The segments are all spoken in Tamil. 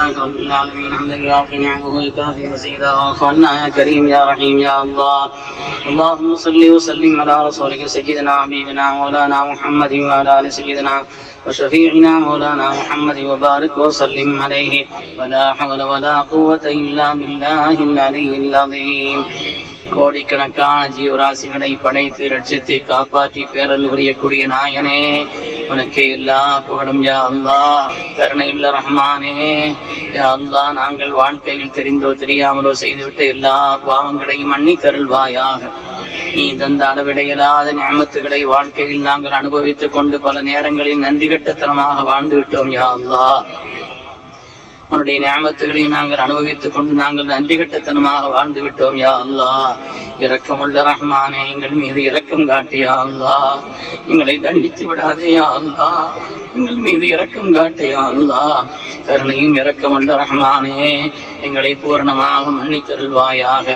لله رب العالمين حمدا يوافي نعمه ويكافئ مزيدا واعف عنا يا كريم يا رحيم يا الله. اللهم صل وسلم على رسولك سيدنا حبيبنا مولانا محمد وعلى ال سيدنا وشفيعنا مولانا محمد وبارك وسلم عليه ولا حول ولا قوة إلا بالله العلي العظيم. கோடிக்கணக்கான ஜீவராசிகளை படைத்து ரட்சித்து காப்பாற்றி பேரல் புரியக்கூடிய நாயனே, உனக்கு எல்லா புகழும் யா அல்லாஹ். கருணையுள்ள ரஹ்மானே யா அல்லாஹ், நாங்கள் வாழ்க்கையில் தெரிந்தோ தெரியாமலோ செய்துவிட்ட எல்லா பாவங்களையும் மன்னித்தருள்வாயாக. நீ தந்த அளவிடையலாத நியமத்துகளை வாழ்க்கையில் நாங்கள் அனுபவித்துக் கொண்டு பல நேரங்களில் நன்றி கட்டத்தனமாக வாழ்ந்து விட்டோம் யா அல்லாஹ். உன்னுடைய நியமத்துகளை நாங்கள் அனுபவித்துக் கொண்டு நாங்கள் நன்றி கட்டத்தனமாக வாழ்ந்து விட்டோம் யா அல்லாஹ். இரக்கமுள்ள ரஹ்மானே, எங்கள் மீது இரக்கம் காட்டியா அல்லாஹ். எங்களை தண்டித்து விடாதே யா அல்லாஹ், எங்கள் மீது இரக்கம் காட்டியா அல்லாஹ். கருணையும் இரக்கமுள்ள ரஹ்மானே, எங்களை பூரணமாக மன்னித்தருள்வாயாக.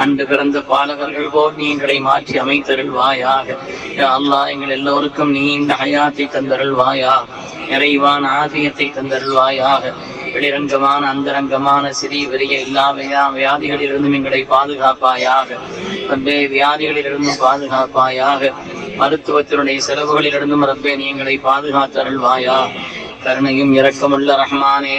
அன்று பிறந்த பாலகர்கள் போல் நீ எங்களை மாற்றி அமைத்தருள்வாயாக யா அல்லாஹ். எங்கள் எல்லோருக்கும் நீ இந்த ஹயாத்தை தந்தருள்வாயா, நிறைவான ஆதியத்தை தந்தருள்வாயாக. வெளிரங்கமான அந்தரங்கமான சிறிய பெரிய எல்லா வியாதிகளிலிருந்தும் எங்களை பாதுகாப்பாயாக. ரப்பே, வியாதிகளிலிருந்தும் பாதுகாப்பாயாக. மருத்துவத்தினுடைய செலவுகளிலிருந்தும் ரப்பே நீ எங்களை பாதுகாத்தருள்வாயா. கருணையும் இரக்கமுள்ள ரஹ்மானே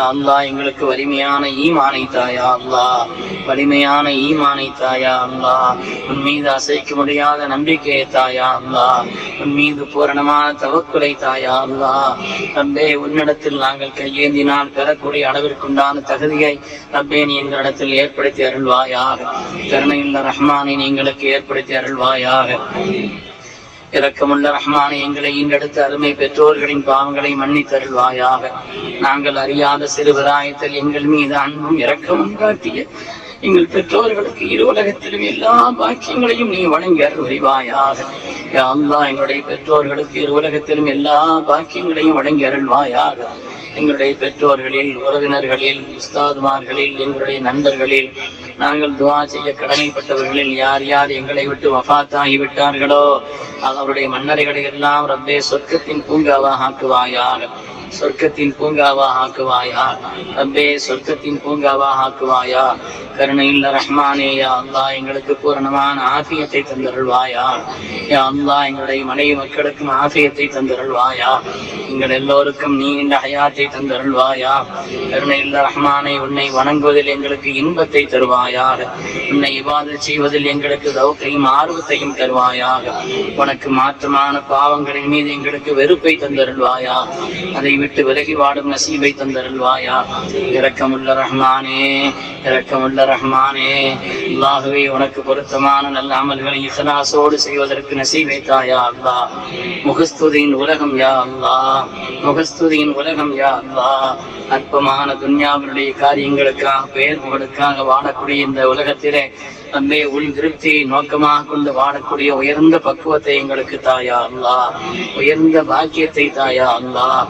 அல்லாஹ், எங்களுக்கு வலிமையான ஈமானை தாயா அல்லாஹ், வலிமையான ஈமானை தாயா அல்லாஹ். உன் மீது அசைக்க முடியாத நம்பிக்கையை தாயா அல்லாஹ், உன் மீது பூரணமான தவக்குலை தாயா அல்லாஹ். ரப்பே, உன்னிடத்தில் நாங்கள் கையேந்தினால் பெறக்கூடிய அளவிற்குண்டான தகுதியை ரப்பே நீ எங்களிடத்தில் ஏற்படுத்தி அருள்வாயாக. கருணையுள்ள ரஹ்மானை எங்களுக்கு ஏற்படுத்தி அருள்வாயாக. இரக்கமுள்ள ரஹ்மானை, எங்களை ஈண்டெடுத்த அருமை பெற்றோர்களின் பாவங்களை மன்னித்தருள்வாயாக. நாங்கள் அறியாத சிறுபிராயத்தில் எங்கள் மீது அன்பும் இரக்கமும் காட்டிய எங்கள் பெற்றோர்களுக்கு இரு உலகத்திலும் எல்லா பாக்கியங்களையும் நீ வழங்கி அருள்வாயாக. யா அல்லாஹ், எங்களுடைய பெற்றோர்களுக்கு இரு உலகத்திலும் எல்லா பாக்கியங்களையும் வழங்கி அருள்வாயாக. எங்களுடைய பெற்றோர்களில், உறவினர்களில், உஸ்தாதுமார்களில், எங்களுடைய நண்பர்களில், நாங்கள் துவா செய்ய கடமைப்பட்டவர்களில் யார் யார் எங்களை விட்டு வஃபாத்தாகி விட்டார்களோ அவருடைய மன்னரைகளை எல்லாம் ரப்பே சொர்க்கத்தின் பூங்காவாக ஆக்குவாயாக. சொர்க்கத்தின் பூங்காவாக ஆக்குவாயா ரப்பே, சொர்க்கத்தின் பூங்காவாக ஆக்குவாயா. கருணையுள்ள ரஹ்மானே யா அல்லாஹ், எங்களுக்கு பூரணமான ஆஃபியத்தை தந்தருள்வாயா. யா அல்லாஹ், எங்களுடைய மனைவி மக்களுக்கும் ஆஃபியத்தை தந்தருள்வாயா. எங்கள் எல்லோருக்கும் நீ இந்த ஹயாத்தை தந்தருள்வாயா. கருணையுள்ள ரஹ்மானே, உன்னை வணங்குவதில் எங்களுக்கு இன்பத்தை தருவாயாக. உன்னை இபாதத் செய்வதில் எங்களுக்கு தௌக்கையும் ஆர்வத்தையும் தருவாயாக. உனக்கு மாற்றமான பாவங்களின் மீது எங்களுக்கு வெறுப்பை தந்தருள்வாயா. அதை விட்டு விலகி வாடும் நசீபை தந்தருள்வாயா. இரக்கமுள்ள ரஹ்மானே, இரக்கமுள்ள ரஹ்மானே, அல்லாஹுவே, உனக்கு பொருத்தமான நல்ல அமல்களை இஹ்லாஸோடு செய்வதற்கு நசீபை தாயா அல்லாஹ். முகஸ்துதியின் உலகம் யா அல்லாஹ், முகஸ்துதியின் உலகம் யா அல்லாஹ். அற்பமான துன்யாவினுடைய காரியங்களுக்காக, பெயர் புகழுக்காக வாழக்கூடிய இந்த உலகத்திலே அன்பே உள் திருப்தியை நோக்கமாக கொண்டு வாழக்கூடிய உயர்ந்த பக்குவத்தை எங்களுக்கு தாயா அல்லாஹ், உயர்ந்த பாக்கியத்தை தாயா அல்லாஹ்.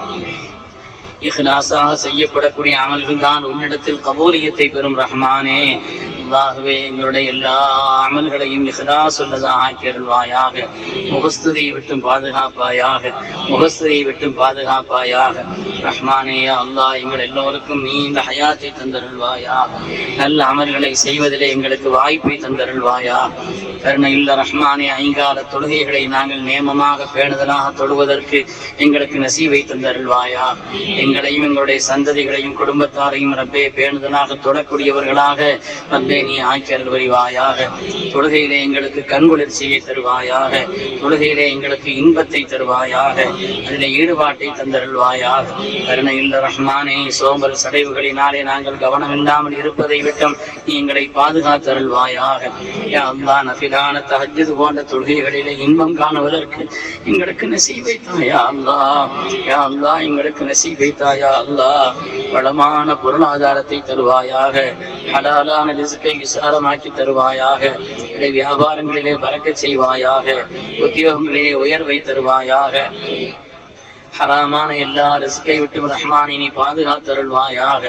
இஹ்லாஸாக செய்யப்படக்கூடிய அமல்கள் தான் உன்னிடத்தில் கபூலியத்தை பெறும் ரஹ்மானே. அல்லாஹுவே, எங்களுடைய எல்லா அமல்களையும் இஹ்லாஸ் உள்ளதாக ஆக்கியருள்வாயாக. முகஸ்துதியை விட்டும் பாதுகாப்பாயாக, முகஸ்துதியை விட்டும் பாதுகாப்பாயாக. ரஹ்மானே அல்லாஹ், எங்கள் எல்லோருக்கும் நீ இந்த ஹயாத்தை தந்தருள்வாயா. நல்ல அமல்களை செய்வதிலே எங்களுக்கு வாய்ப்பை தந்தருள்வாயா. கருணையுள்ள ரஹ்மானே, ஐங்கால தொழுகைகளை நாங்கள் நேமமாக பேணுதலாக தொழுவதற்கு எங்களுக்கு நசீவை தந்தருள்வாயா. எங்களையும் எங்களுடைய சந்ததிகளையும் குடும்பத்தாரையும் ரப்பே பேணுதலாக தொடக்கூடியவர்களாக ரப்பே நீ ஆக்கியல் வருவாயாக. தொழுகையிலே எங்களுக்கு கண்குளிர்ச்சியை தருவாயாக. தொழுகையிலே எங்களுக்கு இன்பத்தை தருவாயாக. அதிலே ஈடுபாட்டை தந்தருள்வாயாக. கருணையுள்ள ரஹ்மானே, சோம்பல் சடைவுகளினாலே நாங்கள் கவனம் இல்லாமல் இருப்பதை விட்டும் நீ எங்களை பாதுகாத்தருள்வாயாக. யா அல்லாஹ், நஃபிலான தஹஜ்ஜுத் போன்ற தொழுகைகளிலே இன்பம் காணுவதற்கு எங்களுக்கு நசீபை தாயா அல்லாஹ். யா அல்லாஹ், எங்களுக்கு நசீபை தாயா அல்லாஹ். வளமான பொருளாதாரத்தை தருவாயாக. ஹலாலான ரிஸ்கை விசாலமாக்கி தருவாயாக. வியாபாரங்களிலே பறக்கச் செய்வாயாக. உத்தியோகங்களிலே உயர்வை தருவாயாக. ஹராமான எல்லா ரிஸ்கை விட்டு ரஹ்மானே நீ பாதுகாத்தருள்வாயாக.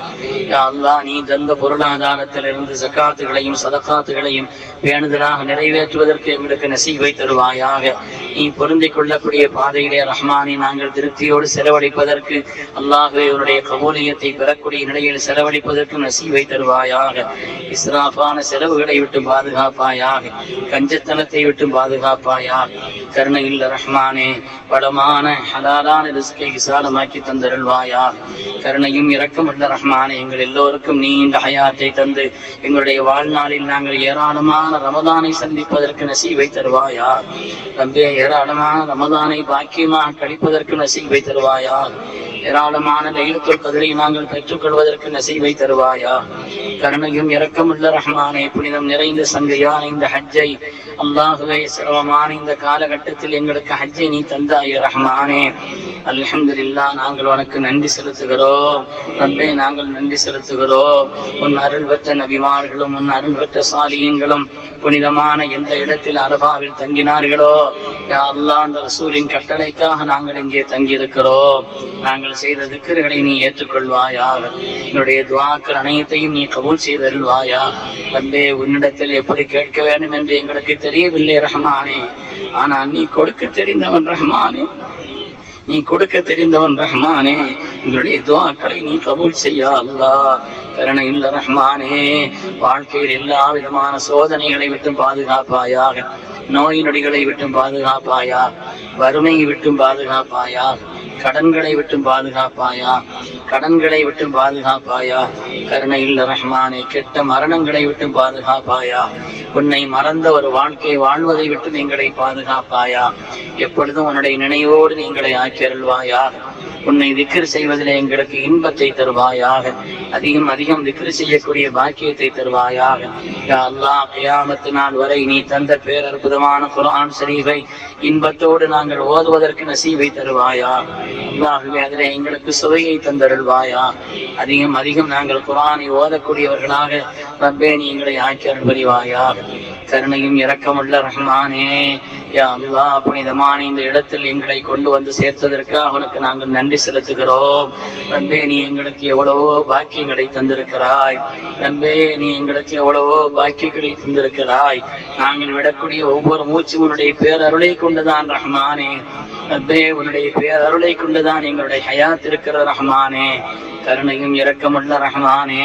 யா அல்லாஹ், நீ தந்த பொருளாதாரத்திலிருந்து ஜகாத்துகளையும் சதகாத்துகளையும் பேணுதலாக நிறைவேற்றுவதற்கு எங்களுக்கு நசீபை தருவாயாக. நீ பொருந்திக் கொள்ளக்கூடிய பாதையிலே ரஹ்மானே நாங்கள் திருப்தியோடு செலவழிப்பதற்கு, அல்லாஹ்வே உன்னுடைய கபூலியத்தை பெறக்கூடிய நிலையில் செலவழிப்பதற்கு நசீபை தருவாயாக. இஸ்ராஃபான செலவுகளை விட்டு பாதுகாப்பாயாக, கஞ்சத்தனத்தை விட்டு பாதுகாப்பாயாக. கருணையில் ரஹ்மானே பலமான ஹலாலான ரிஸ்கை விசாலமாக்கி தந்தருள்வாயாக. கருணையும் இரக்கமுள்ள ரஹ்மானே எங்கள் எல்லோருக்கும் நீ இந்த ஹயாத்தை தந்து எங்களுடைய வாழ்நாளில் நாங்கள் ஏராளமான ரமதானை சந்திப்பதற்கு நசீபை தருவாயா. ரப்பே, ஏராளமான ரமதானை பாக்கியமாக கழிப்பதற்கு நசீபை தருவாயா. ஏராளமான லைலத்துல் கத்ரை நாங்கள் பெற்றுக்கொள்வதற்கு நசீபை தருவாயா. கருணையும் இரக்கமுள்ள ரஹ்மானே, புனிதம் நிறைந்த சங்கையான இந்த ஹஜ்ஜை, அல்லாஹுவே சிரமமான இந்த காலகட்டத்தில் எங்களுக்கு ஹஜ்ஜை நீ தந்தாய ரஹ்மானே. அல்ஹம்துலில்லாஹ், நாங்கள் உனக்கு நன்றி செலுத்துகிறோம். ரப்பே, நாங்கள் நன்றி செலுத்துகிறோம். உன் அருள் பெற்ற நபிமார்களும் உன் அருள் பெற்ற சாலியங்களும் புனிதமான எந்த இடத்தில் அரபாவில் தங்கினார்களோ, யா அல்லாஹ், அந்த ரசூலின் கட்டளைக்காக நாங்கள் இங்கே தங்கியிருக்கிறோம். நாங்கள் செய்த திக்ருகளை நீ ஏற்றுக்கொள்வாயாக. என்னுடைய துஆக்கள் அனைத்தையும் நீ கபூல் செய்தருள்வாயா. ரப்பே, உன்னிடத்தில் எப்படி கேட்க வேண்டும் என்று எங்களுக்கு தெரியவில்லை ரஹ்மானே. ஆனால் நீ கொடுக்க தெரிந்தவன் ரஹ்மானே, நீ கொடுக்க தெரிந்தவன் ரஹ்மானே. எங்களுடைய துஆக்களை நீ கபூல் செய்யா அல்லாஹ். கருணை இல்ல ரஹ்மானே, வாழ்க்கையில் எல்லா விதமான சோதனைகளை விட்டும் பாதுகாப்பாயாக, நோய் நொடிகளை விட்டும் பாதுகாப்பாயா, வறுமையை விட்டும் பாதுகாப்பாயா, கடன்களை விட்டும் பாதுகாப்பாயா, கடன்களை விட்டும் பாதுகாப்பாயா. கருணை இல்ல ரஹ்மானே, கெட்ட மரணங்களை விட்டும் பாதுகாப்பாயா. உன்னை மறந்த ஒரு வாழ்க்கை வாழ்வதை விட்டு எங்களை பாதுகாப்பாயா. எப்பொழுதும் உன்னுடைய நினைவோடு நீங்களை ஆக்கியருள்வாயா. உன்னை திக்ர் செய்வதில் எங்களுக்கு இன்பத்தை தருவாயாக. அதிகம் அதிகம் திக்ர் செய்யக்கூடிய பாக்கியத்தை தருவாயாக. யா அல்லாஹ், கியாமத்து நாள் வரை நீ தந்த பேரற்புதமான குர்ஆன் ஷரீஃபை இன்பத்தோடு நாங்கள் ஓதுவதற்கு நசீபை தருவாயா. அல்லாஹ்வே, அதிலே எங்களுக்கு சுவையை தந்தருள்வாயா. அதிகம் அதிகம் நாங்கள் குர்ஆனை ஓதக்கூடியவர்களாக ரப்பே நீ எங்களை ஆக்கியருள் புரிவாயா. கருணையும் இரக்கமுள்ள ரஹ்மானே, யா அல்லாஹ், புனிதமான இந்த இடத்தில் எங்களை கொண்டு வந்து சேர்த்ததற்காக உனக்கு நாங்கள் நன்றி செலுத்துகிறோம். ரப்பே, நீ எங்களுக்கு எவ்வளவோ பாக்கியங்களை தந்திருக்கிறாய். ரப்பே, நீ எங்களுக்கு எவ்வளவோ பாக்கியங்களை தந்திருக்கிறாய். நாங்கள் விடக்கூடிய ஒவ்வொரு மூச்சு உன்னுடைய பேரருளை கொண்டுதான் ரஹ்மானே. ரப்பே, உன்னுடைய பேரருளை கொண்டுதான் எங்களுடைய ஹயாத் இருக்கிற ரஹ்மானே. கருணையும் இரக்கமுள்ள ரஹ்மானே,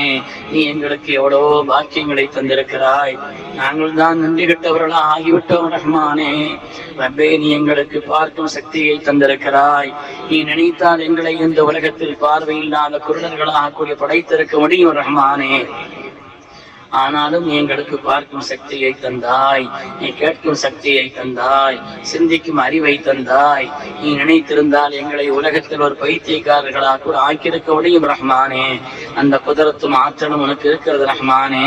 நீ எங்களுக்கு எவ்வளவோ பாக்கியங்களை தந்திருக்கிறாய். நாங்கள் தான் நன்றி கெட்டவர்களா ஆகிவிட்டோம் ரஹ்மானே. ரப்பே, நீ எங்களுக்கு பார்க்கும் சக்தியை தந்திருக்கிறாய். நீ நினைத்தால் எங்களை இந்த உலகத்தில் பார்வையில்லாத குருடர்களாக கூடிய படைத்திருக்க முடியும் ரஹ்மானே. ஆனாலும் நீ எங்களுக்கு பார்க்கும் சக்தியை தந்தாய், நீ கேட்கும் சக்தியை தந்தாய், சிந்திக்கும் அறிவை தந்தாய். நீ நினைத்திருந்தால் எங்களை உலகத்தில் ஒரு பைத்தியக்காரர்களாக கூட ஆக்கியிருக்க முடியும் ரஹ்மானே. அந்த குதிரத்தும் ஆற்றலும் உனக்கு இருக்கிறது ரஹ்மானே.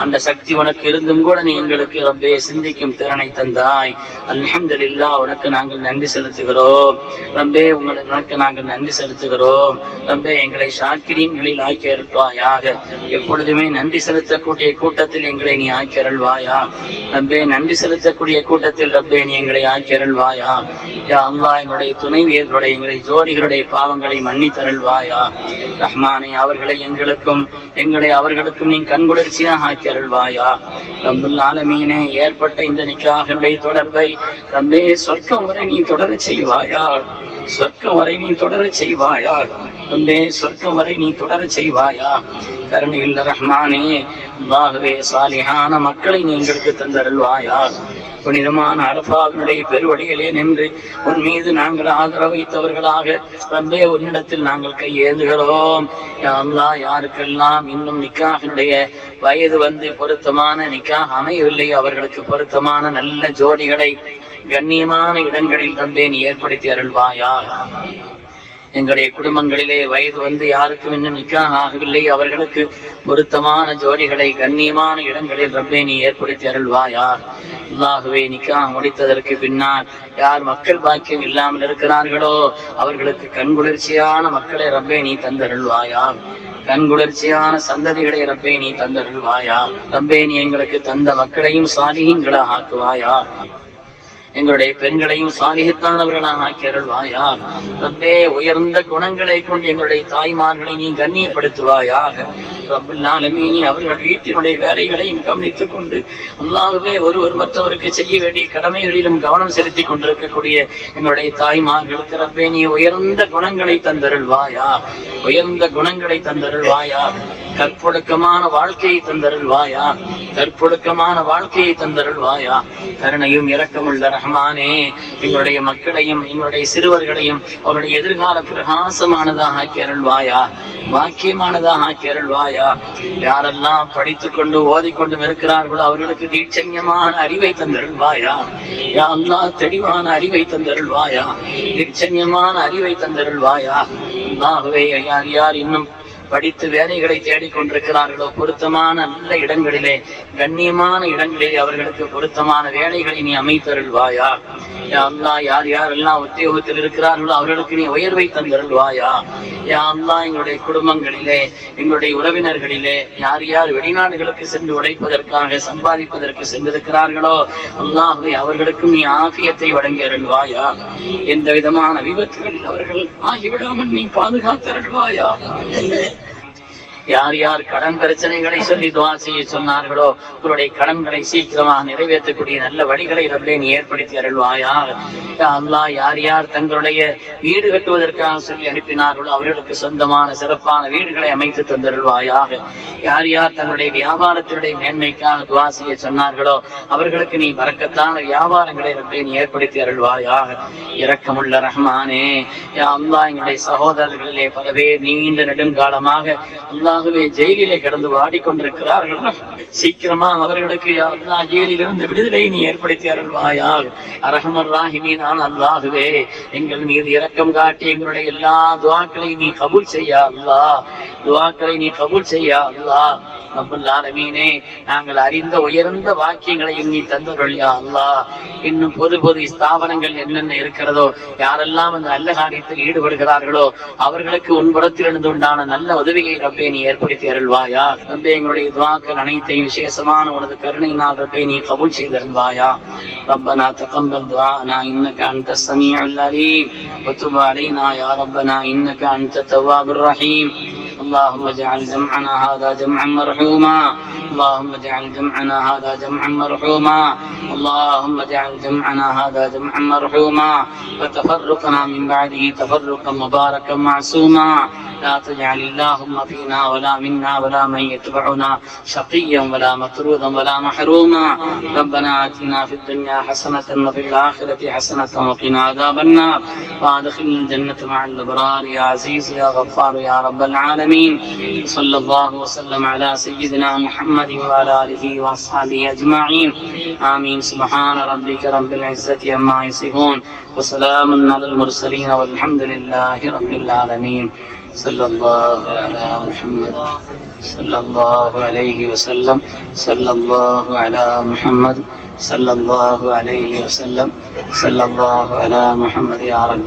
அந்த சக்தி உனக்கு இருந்தும் கூட நீ எங்களுக்கு ரப்பே சிந்திக்கும் திறனை தந்தாய். அல்ஹம்துலில்லாஹ், உனக்கு நாங்கள் நன்றி செலுத்துகிறோம் ரப்பே. உனக்கு நாங்கள் நன்றி செலுத்துகிறோம் ரப்பே. எங்களை ஷாக்கிரீன்களில் ஆக்கி அருள்வாயாக. எப்பொழுதுமே நன்றி செலுத்தக்கூடிய கூட்டத்தில் எங்களை நீ ஆக்கி அருள்வாயா. ரப்பே, நன்றி செலுத்தக்கூடிய கூட்டத்தில் ரப்பே நீ எங்களை ஆக்கி அருள்வாயா. யா அல்லாஹ், எங்களுடைய துணைவியர்களுடைய எங்களை ஜோடிகளுடைய பாவங்களை மன்னித்தருள்வாயா ரஹ்மானே. அவர்களை எங்களுக்கும் எங்களை அவர்களுக்கும் நீ கண்குளிர்ச்சியாக ஆக்கி அருள்வாயா. ரப்புல் ஆலமீனே, ஏற்பட்ட இந்த நிக்காஹுடைய தொடர்பை ரப்பே சொர்க்கம் வரை நீ தொடர செய்வாயா. சொர்க்கம் வரை நீ தொடர செய்வாயா. ரப்பே, சொர்க்கம் வரை நீ தொடர செய்வாயா. கருணையுள்ள ரஹ்மானே, அல்லாஹ்வே, சாலிஹான மக்களை நீ எங்களுக்கு தந்தருள்வாயா. புனிதமான அரஃபாவினுடைய பெருவடிகளே நின்று உன் மீது நாங்கள் ஆதரவு வைத்தவர்களாக ரப்பே உன்னிடத்தில் நாங்கள் கையேந்துகிறோம். யா அல்லாஹ், யாருக்கெல்லாம் இன்னும் நிக்காஹினுடைய வயது வந்து பொருத்தமான நிக்காஹ் அமையவில்லை, அவர்களுக்கு பொருத்தமான நல்ல ஜோடிகளை கண்ணியமான இடங்களில் ரப்பே நீ ஏற்படுத்தி அருள்வாயா. எங்களுடைய குடும்பங்களிலே வயது வந்து யாருக்கும் இன்னும் நிக்காஹ் ஆகவில்லை, அவர்களுக்கு பொருத்தமான ஜோடிகளை கண்ணியமான இடங்களில் ரப்பே நீ ஏற்படுத்தி அருள்வாயா. அல்லாஹுவே, நிக்காஹ் முடித்ததற்கு பின்னால் யார் மக்கள் பாக்கியம் இல்லாமல் இருக்கிறார்களோ அவர்களுக்கு கண்குளிர்ச்சியான மக்களை ரப்பே நீ தந்தருள்வாயா. கண்குளிர்ச்சியான சந்ததிகளை ரப்பே நீ தந்தருள்வாயா. ரப்பே, நீ எங்களுக்கு தந்த மக்களையும் சாலிஹீன்களாக ஆக்குவாயா. எங்களுடைய பெண்களையும் சாலிஹத்தானவர்களாக ஆக்கி அருள்வாயா. ரப்பே, உயர்ந்த குணங்களை கொண்டு எங்களுடைய தாய்மார்களை நீ கண்ணியப்படுத்துவாயாக. ரப்பல் ஆலமீன், அவர்கள் வீட்டினுடைய வேலைகளையும் கவனித்துக் கொண்டு அல்லாஹ்வே ஒருவர் மற்றவருக்கு செய்ய வேண்டிய கடமைகளிலும் கவனம் செலுத்திக் கொண்டிருக்கக்கூடிய எங்களுடைய தாய்மார்களுக்கு ரப்பே நீ உயர்ந்த குணங்களை தந்தருள்வாயா, உயர்ந்த குணங்களை தந்தருள்வாயா. கற்பொழுக்கமான வாழ்க்கையை தந்தருள்வாயா, கற்பொழுக்கமான வாழ்க்கையை தந்தருள்வாயா. கருணையும் இரக்கமுள்ள ரஹ்மானே, எங்களுடைய மக்களையும் எங்களுடைய சிறுவர்களையும் அவருடைய எதிர்கால பிரகாசமானதாக ஆக்கி அருள்வாயா, வாக்கியமானதாக ஆக்கி அருள்வாயா. யாரெல்லாம் படித்துக் கொண்டு ஓதிக்கொண்டும் இருக்கிறார்களோ அவர்களுக்கு தீட்சண்யமான அறிவை தந்தருள்வாயா. யா அல்லாஹ், தெளிவான அறிவை தந்தருள்வாயா, தீட்சண்யமான அறிவை தந்தருள்வாயா. அல்லாஹ்வே, யார் யார் இன்னும் படித்து வேலைகளை தேடிக்கொண்டிருக்கிறார்களோ பொருத்தமான நல்ல இடங்களிலே, கண்ணியமான இடங்களிலே அவர்களுக்கு பொருத்தமான வேலைகளை நீ அமைத்தருள்வாயா. யா அல்லாஹ், யார் யாரெல்லாம் உத்தியோகத்தில் இருக்கிறார்களோ அவர்களுக்கு நீ உயர்வை தந்தருள்வாயா. யா அல்லாஹ், எங்களுடைய குடும்பங்களிலே எங்களுடைய உறவினர்களிலே யார் யார் வெளிநாடுகளுக்கு சென்று உழைப்பதற்காக சம்பாதிப்பதற்கு சென்றிருக்கிறார்களோ அல்லாஹ்வே அவர்களுக்கும் நீ ஆஃபியத்தை வழங்கி அருள்வாயா. எந்த விதமான விபத்துகளில் அவர்கள் ஆகிவிடாமல் நீ பாதுகாத்தருள்வாயா. யார் யார் கடன் பிரச்சனைகளை சொல்லி துஆ செய்ய சொன்னார்களோ அவருடைய கடன்களை சீக்கிரமாக நிறைவேற்றக்கூடிய நல்ல வழிகளை ரப்பே நீ ஏற்படுத்தி அருள்வாயா. அல்லாஹ், யார் யார் தங்களுடைய வீடு கட்டுவதற்காக சொல்லி அனுப்பினார்களோ அவர்களுக்கு சொந்தமான சிறப்பான வீடுகளை அமைத்து தந்தருள்வாயாக. யார் யார் தங்களுடைய வியாபாரத்தினுடைய மேன்மைக்காக துஆ செய்ய சொன்னார்களோ அவர்களுக்கு நீ பரக்கத்தான வியாபாரங்களை ரப்பே நீ ஏற்படுத்தி அருள்வாயாக. இரக்கமுள்ள ரஹ்மானே, யா அல்லாஹ், எங்களுடைய சகோதரர்களிலே பல பேர் நீண்ட நெடுங்காலமாக அல்லாஹ்வே ஜெயிலிலே கிடந்து வாடிக்கொண்டிருக்கிறார்கள். சீக்கிரமா அவர்களுக்கு யா அல்லாஹ் ஜெயிலிலிருந்து விடுதலை நீ ஏற்படுத்தி அருள்வாயா. அரஹமர் ராஹிமீனான அல்லாஹ்வே, எங்கள் மீது இரக்கம் காட்டி எங்களுடைய எல்லா துஆக்களையும் நீ கபூல் செய்யா அல்லாஹ், துஆக்களை நீ கபூல் செய்யா அல்லாஹ். ரப்பல் ஆலமீனே, நாங்கள் அறிந்த உயர்ந்த வாக்கியங்களையும் நீ தந்தருள் யா அல்லாஹ். இன்னும் பொது பொது ஸ்தாபனங்கள் என்னென்ன இருக்கிறதோ, யாரெல்லாம் அந்த நல்ல காரியத்தில் ஈடுபடுகிறார்களோ அவர்களுக்கு உன்புறத்திலிருந்து உண்டான நல்ல உதவியை ரப்பே நீ ஏற்படுத்தி அருள்வாயா. ரப்பே, எங்களுடைய துஆக்கள் அனைத்தையும் விசேஷமான உனது கருணையினால் ரப்பே நீ கபூல் செய்து அருள்வாயா. ربنا تقبل دعاءنا إنك أنت السميع العليم وتب علينا يا ربنا إنك أنت التواب الرحيم. اللهم اجعل جمعنا هذا جمعا مرحوما، اللهم اجعل جمعنا هذا جمعا مرحوما، اللهم اجعل جمعنا هذا جمعا مرحوما، وتفرقنا من بعده تفرقا مباركا معصوما. لا تجعل اللهم فينا ولا منا ولا من يتبعنا شقيا ولا مطرودا ولا محروما. ربنا آتنا في الدنيا حسنة وفي الآخرة حسنة وقنا عذاب النار، وادخلنا الجنة مع الأبرار يا عزيز يا غفار يا رب العالمين. صلى الله وسلم على سيدنا محمد وعلى آله وأصحابه أجمعين. آمين. سبحان ربك رب العزة عما يصفون وسلام على المرسلين والحمد لله رب العالمين. صلى الله على محمد صلى الله عليه وسلم صلى الله على محمد صلى الله عليه وسلم صلى الله على محمد يا رب.